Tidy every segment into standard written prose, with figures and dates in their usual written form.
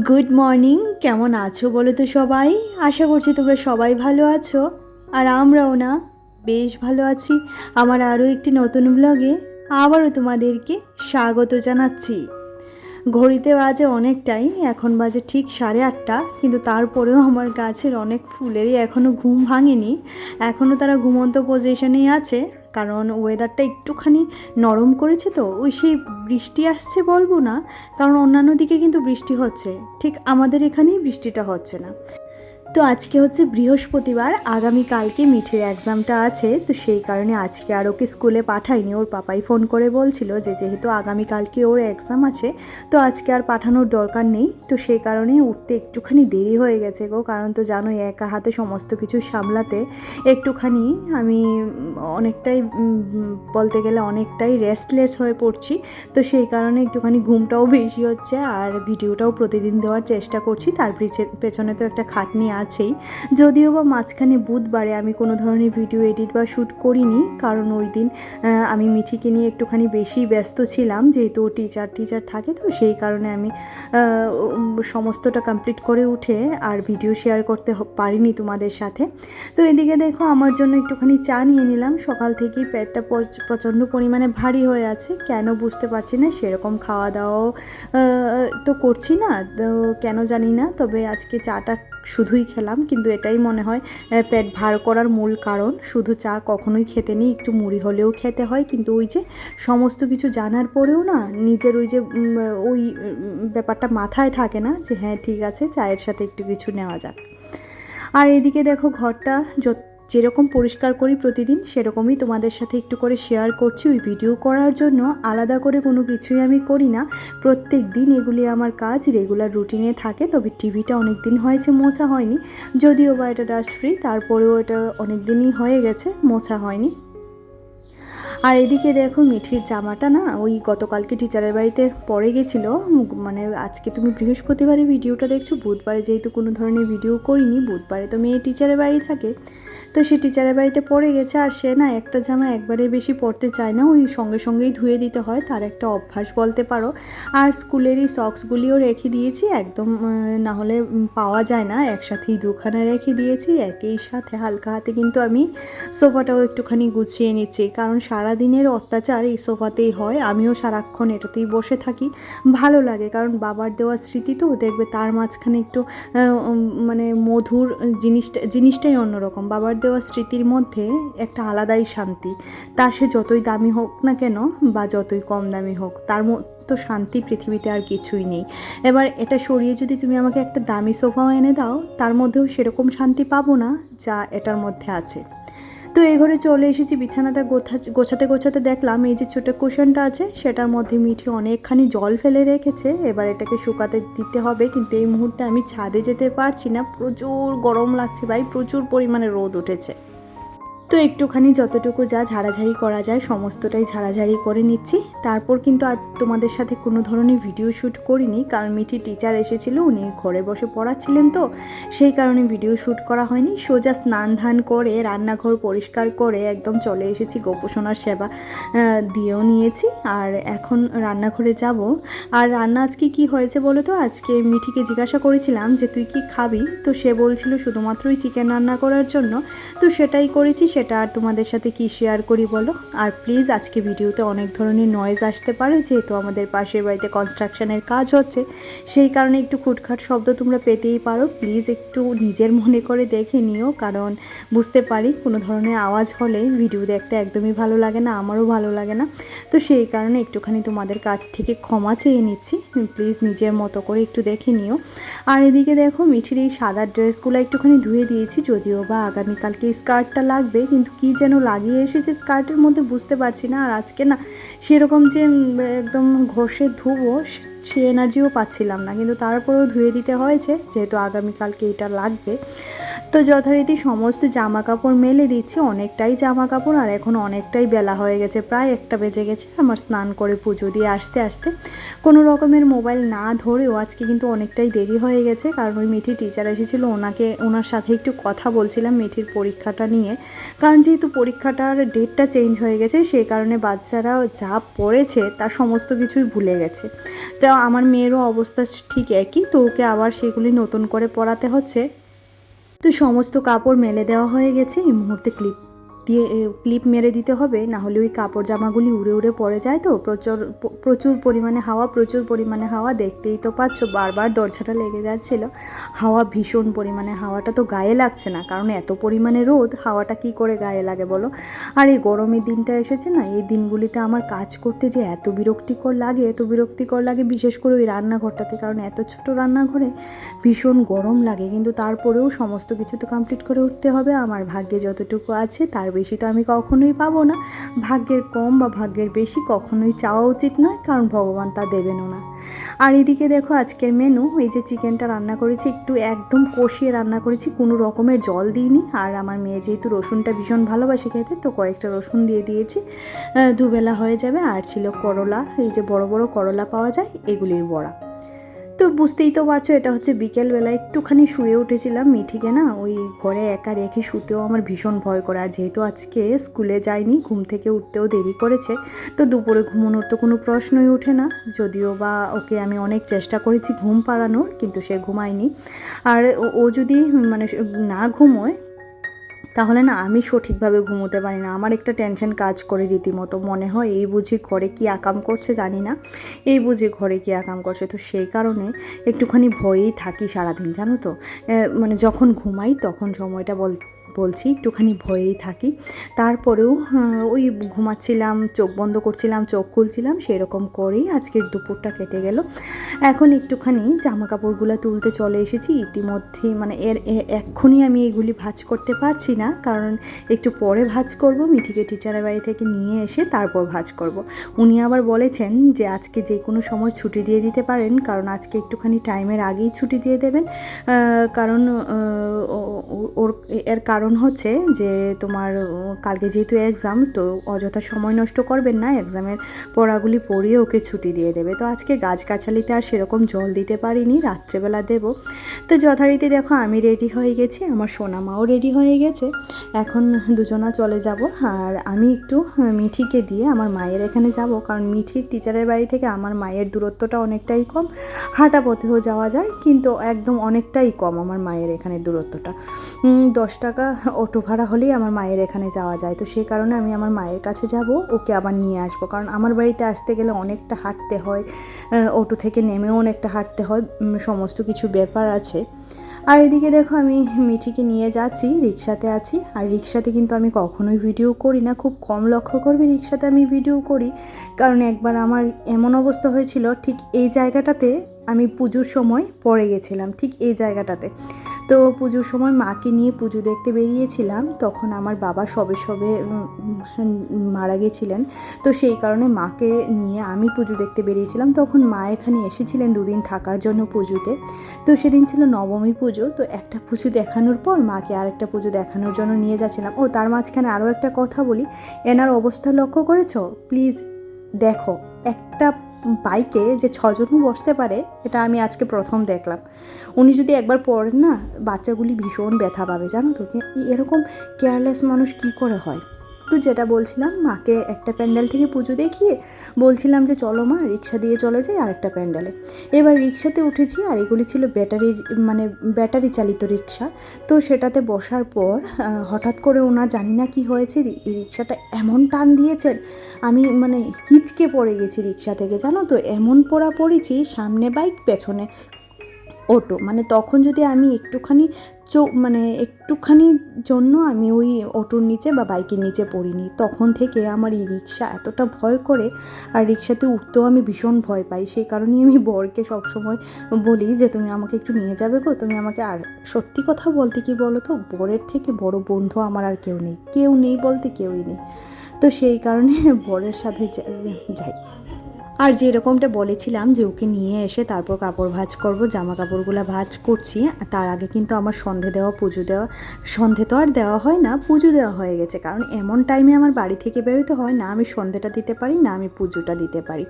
Good morning, কেমন আছো বলো তো সবাই? আশা করছি তোমরা সবাই ভালো আছো, আর আমরাও না বেশ ভালো আছি। আমার আরও একটি নতুন ব্লগে আবারও তোমাদেরকে স্বাগত জানাচ্ছি। ঘড়িতে বাজে অনেকটাই, এখন বাজে ঠিক 8:30, কিন্তু তারপরেও আমার গাছের অনেক ফুলেরই এখনও ঘুম ভাঙেনি। এখনও তারা ঘুমন্ত পজিশনেই আছে, কারণ ওয়েদারটা একটুখানি নরম করেছে, তো ওই সেই বৃষ্টি আসছে বলবো না, কারণ অন্যান্য দিকে কিন্তু বৃষ্টি হচ্ছে, ঠিক আমাদের এখানেই বৃষ্টিটা হচ্ছে না। তো আজকে হচ্ছে বৃহস্পতিবার, আগামীকালকে মিঠির এক্সামটা আছে, তো সেই কারণে আজকে আর ওকে স্কুলে পাঠাইনি। ওর পাপাই ফোন করে বলছিল যে যেহেতু আগামীকালকে ওর এক্সাম আছে, তো আজকে আর পাঠানোর দরকার নেই। তো সেই কারণে উঠতে একটুখানি দেরি হয়ে গেছে গো, কারণ তো জানোই একা হাতে সমস্ত কিছু সামলাতে একটুখানি আমি অনেকটাই বলতে গেলে অনেকটাই রেস্টলেস হয়ে পড়ছি। তো সেই কারণে একটুখানি ঘুমটাও বেশি হচ্ছে, আর ভিডিওটাও প্রতিদিন দেওয়ার চেষ্টা করছি। তার পেছনে তো একটা খাটনি আছেই। যদিও বা মাঝখানে বুধবারে আমি কোনো ধরনের ভিডিও এডিট বা শ্যুট করিনি, কারণ ওই দিন আমি মিঠিকে নিয়ে একটুখানি বেশি ব্যস্ত ছিলাম, যেহেতু টিচার থাকে, তো সেই কারণে আমি সমস্তটা কমপ্লিট করে উঠে আর ভিডিও শেয়ার করতে পারিনি তোমাদের সাথে। তো এদিকে দেখো, আমার জন্য একটুখানি চা নিয়ে নিলাম। সকাল থেকেই পেটটা প্রচণ্ড পরিমাণে ভারী হয়ে আছে, কেন বুঝতে পারছি না। সেরকম খাওয়া দাওয়াও তো করছি না, তো কেন জানি না। তবে আজকে চাটা শুধুই খেলাম, কিন্তু এটাই মনে হয় পেট ভার করার মূল কারণ। শুধু চা কখনোই খেতে নেই, একটু মুড়ি হলেও খেতে হয়, কিন্তু ওই যে সমস্ত কিছু জানার পরেও না নিজের ওই যে ওই ব্যাপারটা মাথায় থাকে না যে হ্যাঁ ঠিক আছে, চায়ের সাথে একটু কিছু নেওয়া যাক। আর এদিকে দেখো, ঘরটা যেরকম পরিষ্কার করি প্রতিদিন, সেরকমই তোমাদের সাথে একটু করে শেয়ার করছি। ওই ভিডিও করার জন্য আলাদা করে কোনো কিছুই আমি করি না, প্রত্যেক দিন এগুলি আমার কাজ রেগুলার রুটিনে থাকে। তবে টিভিটা অনেক দিন হয়েছে মোছা হয়নি, যদিও বা এটা ডাস্ট ফ্রি, তারপরেও এটা অনেক দিনই হয়ে গেছে, মোছা হয়নি। আর এদিকে দেখো, মিঠির জামাটা না ওই গতকালকে টিচারের বাড়িতে পড়ে গেছিলো। মানে আজকে তুমি বৃহস্পতিবারে ভিডিওটা দেখছো, বুধবারে যেহেতু কোনো ধরনের ভিডিও করিনি, বুধবারে তো মেয়ে টিচারের বাড়ি থাকে, তো সে টিচারের বাড়িতে পড়ে গেছে। আর সে না একটা জামা একবারে বেশি পরতে চায় না, ওই সঙ্গে সঙ্গেই ধুয়ে দিতে হয়, তার একটা অভ্যাস বলতে পারো। আর স্কুলেরই সক্সগুলিও রেখে দিয়েছি, একদম না হলে পাওয়া যায় না, একসাথেই দুখানা রেখে দিয়েছি একই সাথে। হালকা হাতে কিন্তু আমি সোফাটাও একটুখানি গুছিয়ে নিচ্ছি, কারণ সারাদিনের অত্যাচার এই সোফাতেই হয়। আমিও সারাক্ষণ এটাতেই বসে থাকি, ভালো লাগে, কারণ বাবার দেওয়া স্মৃতি তো দেখবে, তার মাঝখানে একটু মানে মধুর জিনিসটাই অন্যরকম। বাবার দেওয়া স্মৃতির মধ্যে একটা আলাদাই শান্তি, তা সে যতই দামি হোক না কেন বা যতই কম দামি হোক, তার তো শান্তি পৃথিবীতে আর কিছুই নেই। এবার এটা সরিয়ে যদি তুমি আমাকে একটা দামি সোফাও এনে দাও, তার মধ্যেও সেরকম শান্তি পাবো না যা এটার মধ্যে আছে। তো এই ঘরে চলে এসেছি, বিছানাটা গোছাতে গোছাতে দেখলাম এই যে ছোটো কুশনটা আছে, সেটার মধ্যে মিঠি অনেকখানি জল ফেলে রেখেছে। এবার এটাকে শুকাতে দিতে হবে, কিন্তু এই মুহূর্তে আমি ছাদে যেতে পারছি না, প্রচুর গরম লাগছে ভাই, প্রচুর পরিমাণে রোদ উঠেছে। তো একটুখানি যতটুকু যা ঝাড়াঝাড়ি করা যায় সমস্তটাই ঝাড়াঝাড়ি করে নিচ্ছি। তারপর কিন্তু আর তোমাদের সাথে কোনো ধরনের ভিডিও শ্যুট করিনি, কারণ মিঠি টিচার এসেছিলো, উনি ঘরে বসে পড়াচ্ছিলেন, তো সেই কারণে ভিডিও শ্যুট করা হয়নি। সোজা স্নান ধান করে রান্নাঘর পরিষ্কার করে একদম চলে এসেছি, গোপোষণার সেবা দিয়েও নিয়েছি, আর এখন রান্নাঘরে যাব। আর রান্না আজকে কি হয়েছে বলো তো? আজকে মিঠিকে জিজ্ঞাসা করেছিলাম যে তুই কি খাবি, তো সে বলছিল শুধুমাত্রই চিকেন রান্না করার জন্য, তো সেটাই করেছি। সেটা আর তোমাদের সাথে কি শেয়ার করি বলো? আর প্লিজ আজকে ভিডিওতে অনেক ধরনের নয়েজ আসতে পারে, যেহেতু আমাদের পাশের বাড়িতে কনস্ট্রাকশনের কাজ হচ্ছে, সেই কারণে একটু খুটখাট শব্দ তোমরা পেতেই পারো। প্লিজ একটু নিজের মনে করে দেখে নিও, কারণ বুঝতে পারি কোনো ধরনের আওয়াজ হলে ভিডিও দেখতে একদমই ভালো লাগে না, আমারও ভালো লাগে না। তো সেই কারণে একটুখানি তোমাদের কাছ থেকে ক্ষমা চেয়ে নিচ্ছি, প্লিজ নিজের মতো করে একটু দেখে নিও। আর এদিকে দেখো, মিঠির এই সাদা ড্রেসগুলো একটুখানি ধুয়ে দিয়েছি, যদিও বা আগামীকালকে স্কার্টটা লাগবে, কিন্তু কি যেন লাগিয়ে এসেছে স্কার্টের মধ্যে বুঝতে পারছি না। আর আজকে না সেরকম যে একদম ঘষে ধুবো সে এনার্জিও পাচ্ছিলাম না, কিন্তু তারপরেও ধুয়ে দিতে হয়েছে, যেহেতু আগামীকালকে এটা লাগবে। তো যথারীতি সমস্ত জামা কাপড় মেলে দিচ্ছি, অনেকটাই জামা কাপড়, আর এখন অনেকটাই বেলা হয়ে গেছে, প্রায় 1টা বেজে গেছে আমার স্নান করে পুজো দিয়ে আসতে আসতে। কোনো রকমের মোবাইল না ধরেও আজকে কিন্তু অনেকটাই দেরি হয়ে গেছে, কারণ ওই মিঠি টিচার এসেছিলো, ওনার সাথে একটু কথা বলছিলাম মিঠির পরীক্ষাটা নিয়ে, কারণ যেহেতু পরীক্ষাটার ডেটটা চেঞ্জ হয়ে গেছে, সেই কারণে বাচ্চারা যা পড়েছে তার সমস্ত কিছুই ভুলে গেছে। তো তাও আমার মেয়েরও অবস্থা ঠিক একই, তো ওকে আবার সেগুলি নতুন করে পরাতে হচ্ছে। তো সমস্ত কাপড় মেলে দেওয়া হয়ে গেছে, এই মুহূর্তে ক্লিপ মেরে দিতে হবে, না হলে ওই কাপড় জামাগুলি উড়ে উড়ে পড়ে যায়। তো প্রচুর পরিমাণে হাওয়া দেখতেই তো পাচ্ছ, বারবার দরজাটা লেগে যাচ্ছিল। হাওয়া ভীষণ পরিমাণে, হাওয়াটা তো গায়ে লাগছে না, কারণ এত পরিমাণে রোদ, হাওয়াটা কি করে গায়ে লাগে বলো। আর এই গরমের দিনটা এসেছে না, এই দিনগুলিতে আমার কাজ করতে যে এত বিরক্তিকর লাগে, বিশেষ করে ওই রান্নাঘরটাতে, কারণ এত ছোট রান্নাঘরে ভীষণ গরম লাগে। কিন্তু তারপরেও সমস্ত কিছু তো কমপ্লিট করে উঠতে হবে। আমার ভাগ্যে যতটুকু আছে তার বেশি তো আমি কখনোই পাবো না। ভাগ্যের কম বা ভাগ্যের বেশি কখনোই চাওয়া উচিত নয়, কারণ ভগবান তা দেবেনও না। আর এদিকে দেখো আজকের মেনু, এই যে চিকেনটা রান্না করেছি, একটু একদম কষিয়ে রান্না করেছি, কোনো রকমের জল দিইনি। আর আমার মেয়ে যেহেতু রসুনটা ভীষণ ভালোবাসে খেতে, তো কয়েকটা রসুন দিয়ে দিয়েছি, দুবেলা হয়ে যাবে। আর ছিল করলা, এই যে বড় বড় করলা পাওয়া যায়, এগুলির বড়া। তো বুঝতেই তো পারছো, এটা হচ্ছে বিকেলবেলা একটুখানি শুয়ে উঠেছিলাম। মিঠিকে না ওই ঘরে একা রেখে শুতেও আমার ভীষণ ভয় করে। আর যেহেতু আজকে স্কুলে যায়নি, ঘুম থেকে উঠতেও দেরি করেছে, তো দুপুরে ঘুমানোর তো কোনো প্রশ্নই ওঠে না। যদিও বা ওকে আমি অনেক চেষ্টা করেছি ঘুম পাড়ানোর, কিন্তু সে ঘুমায়নি। আর ও যদি মানে না ঘুমোয়, তাহলে না আমি সঠিকভাবে ঘুমোতে পারি না। আমার একটা টেনশন কাজ করে রীতিমতো, মনে হয় এই বুঝি ঘরে কি আকাম করছে, জানি না, এই বুঝি ঘরে কি আকাম করছে। তো সেই কারণে একটুখানি ভয়েই থাকি সারাদিন, জানো তো। মানে যখন ঘুমাই তখন সময়টা বলছি একটুখানি ভয়েই থাকি। তারপরেও ওই ঘুমাচ্ছিলাম, চোখ বন্ধ করছিলাম, চোখ খুলছিলাম, সেরকম করেই আজকের দুপুরটা কেটে গেল। এখন একটুখানি জামা কাপড়গুলো তুলতে চলে এসেছি ইতিমধ্যে। মানে এক্ষুনি আমি এগুলি ভাঁজ করতে পারছি না, কারণ একটু পরে ভাঁজ করব। মিঠিকে টিচারের বাড়ি থেকে নিয়ে এসে তারপর ভাঁজ করব। উনি আবার বলেছেন যে আজকে যে কোনো সময় ছুটি দিয়ে দিতে পারেন, কারণ আজকে একটুখানি টাইমের আগেই ছুটি দিয়ে দেবেন। কারণ এর কারণ হচ্ছে যে তোমার কালকে যেহেতু এক্সাম, তো অযথা সময় নষ্ট করবেন না, এক্সামের পড়াগুলি পড়িয়ে ওকে ছুটি দিয়ে দেবে। তো আজকে গাছগাছালিতে আর সেরকম জল দিতে পারিনি, রাত্রেবেলা দেব। তো যথারীতি দেখো আমি রেডি হয়ে গেছি, আমার সোনামাও রেডি হয়ে গেছে। এখন দুজনা চলে যাব। আর আমি একটু মিঠিকে দিয়ে আমার মায়ের এখানে যাব, কারণ মিঠির টিচারের বাড়ি থেকে আমার মায়ের দূরত্বটা অনেকটাই কম। হাঁটা পথেও যাওয়া যায়, কিন্তু একদম অনেকটাই কম আমার মায়ের এখানের দূরত্বটা। 10 টাকা অটো ভাড়া হলেই আমার মায়ের এখানে যাওয়া যায়। তো সেই কারণে আমি আমার মায়ের কাছে যাব, ওকে আবার নিয়ে আসবো, কারণ আমার বাড়িতে আসতে গেলে অনেকটা হাঁটতে হয়, অটো থেকে নেমেও অনেকটা হাঁটতে হয়, সমস্ত কিছু ব্যাপার আছে। আর এদিকে দেখো আমি মিঠিকে নিয়ে যাচ্ছি, রিক্সাতে আছি। আর রিক্সাতে কিন্তু আমি কখনোই ভিডিও করি না, খুব কম লক্ষ্য করবে রিক্সাতে আমি ভিডিও করি। কারণ একবার আমার এমন অবস্থা হয়েছিল, ঠিক এই জায়গাটাতে আমি পুজোর সময় পড়ে গেছিলাম, ঠিক এই জায়গাটাতে। তো পুজোর সময় মাকে নিয়ে পুজো দেখতে বেরিয়েছিলাম, তখন আমার বাবা সবে মারা গেছিলেন। তো সেই কারণে মাকে নিয়ে আমি পুজো দেখতে বেরিয়েছিলাম। তখন মা এখানে এসেছিলেন 2 দিন থাকার জন্য পুজোতে। তো সেদিন ছিল নবমী পুজো। তো একটা পুজো দেখানোর পর মাকে আরেকটা পুজো দেখানোর জন্য নিয়ে যাচ্ছিলাম। ও তার মাঝখানে আরও একটা কথা বলি, এনার অবস্থা লক্ষ্য করেছো প্লিজ? দেখো, একটা বাইকে যে 6 জনও বসতে পারে, এটা আমি আজকে প্রথম দেখলাম। উনি যদি একবার পড়েন না, বাচ্চাগুলি ভীষণ ব্যথা পাবে, জানো তো। এরকম কেয়ারলেস মানুষ কি করে হয়। তো যেটা বলছিলাম, মাকে একটা প্যান্ডেল থেকে পুজো দেখিয়ে বলছিলাম যে চলো মা রিক্সা দিয়ে চলে যাই আরেকটা প্যান্ডেলে। এবার রিক্সাতে উঠেছি, আর এগুলি ছিল ব্যাটারি চালিত রিক্সা। তো সেটাতে বসার পর হঠাৎ করে ওনার জানি না কি হয়েছে, রিক্সাটা এমন টান দিয়েছেন, আমি মানে হিচকে পড়ে গেছি রিক্সা থেকে, জানো তো। এমন পড়েছি, সামনে বাইক পেছনে অটো। মানে তখন যদি আমি একটুখানির জন্য আমি ওই অটোর নিচে বা বাইকের নিচে পড়িনি, তখন থেকে আমার এই রিক্সা এতটা ভয় করে। আর রিক্সাতে উঠতেও আমি ভীষণ ভয় পাই। সেই কারণেই আমি বরকে সবসময় বলি যে তুমি আমাকে একটু নিয়ে যাবে গো, তুমি আমাকে। আর সত্যি কথা বলতে কি বলো তো, বরের থেকে বড় বন্ধু আমার আর কেউ নেই বলতে কেউই নেই। তো সেই কারণে বরের সাথে যাই। আর যেরকমটা বলেছিলাম যে ওকে নিয়ে এসে তারপর কাপড় ভাঁজ করব, জামা কাপড়গুলো ভাঁজ করছি। তার আগে কিন্তু আমার সন্ধে তো আর দেওয়া হয় না, পুজো দেওয়া হয়ে গেছে। কারণ এমন টাইমে আমার বাড়ি থেকে বেরোতে হয় না, আমি সন্ধেটা দিতে পারি না, আমি পুজোটা দিতে পারি।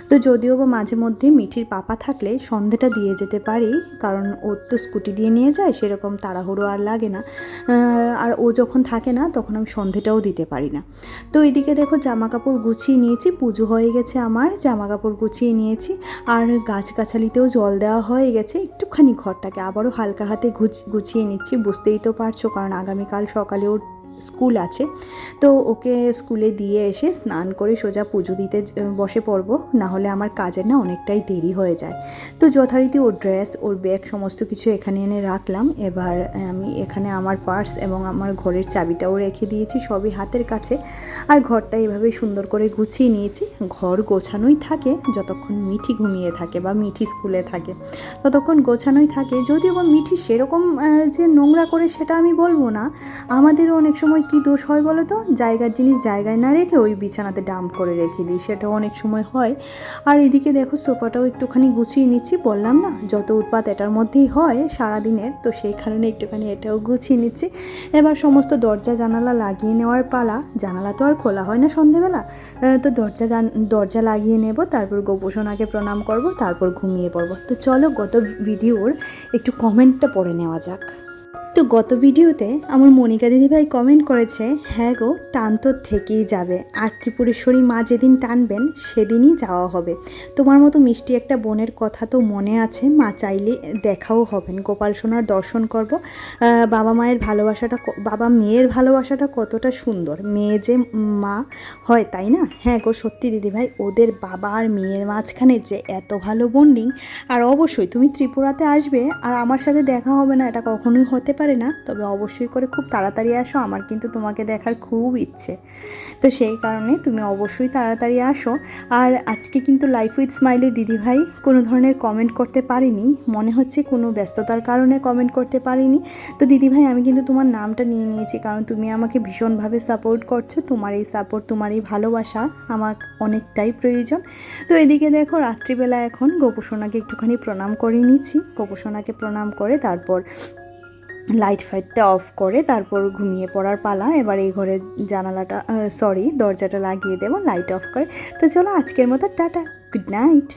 তো যদিও বা মাঝে মধ্যে মিঠির পাপা থাকলে সন্ধেটা দিয়ে যেতে পারি, কারণ ও তো স্কুটি দিয়ে নিয়ে যায়, সেরকম তাড়াহুড়ো আর লাগে না। আর ও যখন থাকে না তখন আমি সন্ধেটাও দিতে পারি না। তো এদিকে দেখো জামা কাপড় গুছিয়ে নিয়েছি, পুজো হয়ে গেছে আমার। জামা কাপড় গুছিয়ে নিয়েছি, আর গাছগাছালিতেও জল দেওয়া হয়ে গেছে। একটুখানি ঘরটাকে আবারও হালকা হাতে গুছিয়ে নিচ্ছি, বুঝতেই তো পারছো, কারণ আগামীকাল সকালেও স্কুল আছে। তো ওকে স্কুলে দিয়ে এসে স্নান করে সোজা পুজো দিতে বসে পড়বো, না হলে আমার কাজের না অনেকটাই দেরি হয়ে যায়। তো যথারীতি ওর ড্রেস, ওর ব্যাগ সমস্ত কিছু এখানে এনে রাখলাম। এবার আমি এখানে আমার পার্স এবং আমার ঘরের চাবিটাও রেখে দিয়েছি, সবই হাতের কাছে। আর ঘরটা এভাবে সুন্দর করে গুছিয়ে নিয়েছি। ঘর গোছানোই থাকে যতক্ষণ মিঠি ঘুমিয়ে থাকে বা মিঠি স্কুলে থাকে, ততক্ষণ গোছানোই থাকে। যদিও বা মিঠি সেরকম যে নোংরা করে সেটা আমি বলবো না, আমাদেরও অনেক সময় কী দোষ হয় বলো তো, জায়গার জিনিস জায়গায় না রেখে ওই বিছানাতে ডাম্প করে রেখে দিই, সেটাও অনেক সময় হয়। আর এদিকে দেখো সোফাটাও একটুখানি গুছিয়ে নিচ্ছি, বললাম না যত উৎপাত এটার মধ্যেই হয় সারাদিনের, তো সেই কারণে একটুখানি এটাও গুছিয়ে নিচ্ছি। এবার সমস্ত দরজা জানালা লাগিয়ে নেওয়ার পালা। জানালা তো আর খোলা হয় না সন্ধেবেলা, তো দরজা লাগিয়ে নেব, তারপর গোপোষণাকে প্রণাম করব, তারপর ঘুমিয়ে পড়ব। তো চলো গত ভিডিওর একটু কমেন্টটা পড়ে নেওয়া যাক। তো গত ভিডিওতে আমার মনিকা দিদিভাই কমেন্ট করেছে, হ্যাঁ গো, টান তো থেকেই যাবে, আর ত্রিপুরেশ্বরী মা যেদিন টানবেন সেদিনই যাওয়া হবে। তোমার মতো মিষ্টি একটা বোনের কথা তো মনে আছে, মা চাইলে দেখাও হবেন, গোপাল সোনার দর্শন করব। বাবা মায়ের ভালোবাসাটা, বাবা মেয়ের ভালোবাসাটা কতটা সুন্দর, মেয়ে যে মা হয়, তাই না? হ্যাঁ গো, সত্যি দিদিভাই, ওদের বাবা আর মেয়ের মাঝখানে যে এত ভালো বন্ডিং। আর অবশ্যই তুমি ত্রিপুরাতে আসবে আর আমার সাথে দেখা হবে না, এটা কখনোই হতে পারে না। তবে অবশ্যই করে খুব তাড়াতাড়ি আসো, আমার কিন্তু তোমাকে দেখার খুব ইচ্ছে। তো সেই কারণে তুমি অবশ্যই তাড়াতাড়ি আসো। আর আজকে কিন্তু লাইফ উইথ স্মাইলের দিদিভাই কোনো ধরনের কমেন্ট করতে পারিনি, মনে হচ্ছে কোনো ব্যস্ততার কারণে কমেন্ট করতে পারিনি। তো দিদিভাই আমি কিন্তু তোমার নামটা নিয়ে নিয়েছি, কারণ তুমি আমাকে ভীষণভাবে সাপোর্ট করছো। তোমার এই সাপোর্ট, তোমার এই ভালোবাসা আমার অনেকটাই প্রয়োজন। তো এদিকে দেখো রাত্রিবেলা এখন গোপোষণাকে একটুখানি প্রণাম করে নিচ্ছি। গোপোষণাকে প্রণাম করে তারপর লাইট ফাইটটা অফ করে তারপর ঘুমিয়ে পড়ার পালা। এবার এই ঘরের দরজাটা লাগিয়ে দেবো লাইট অফ করে। তো চলো আজকের মতো টাটা, গুড নাইট।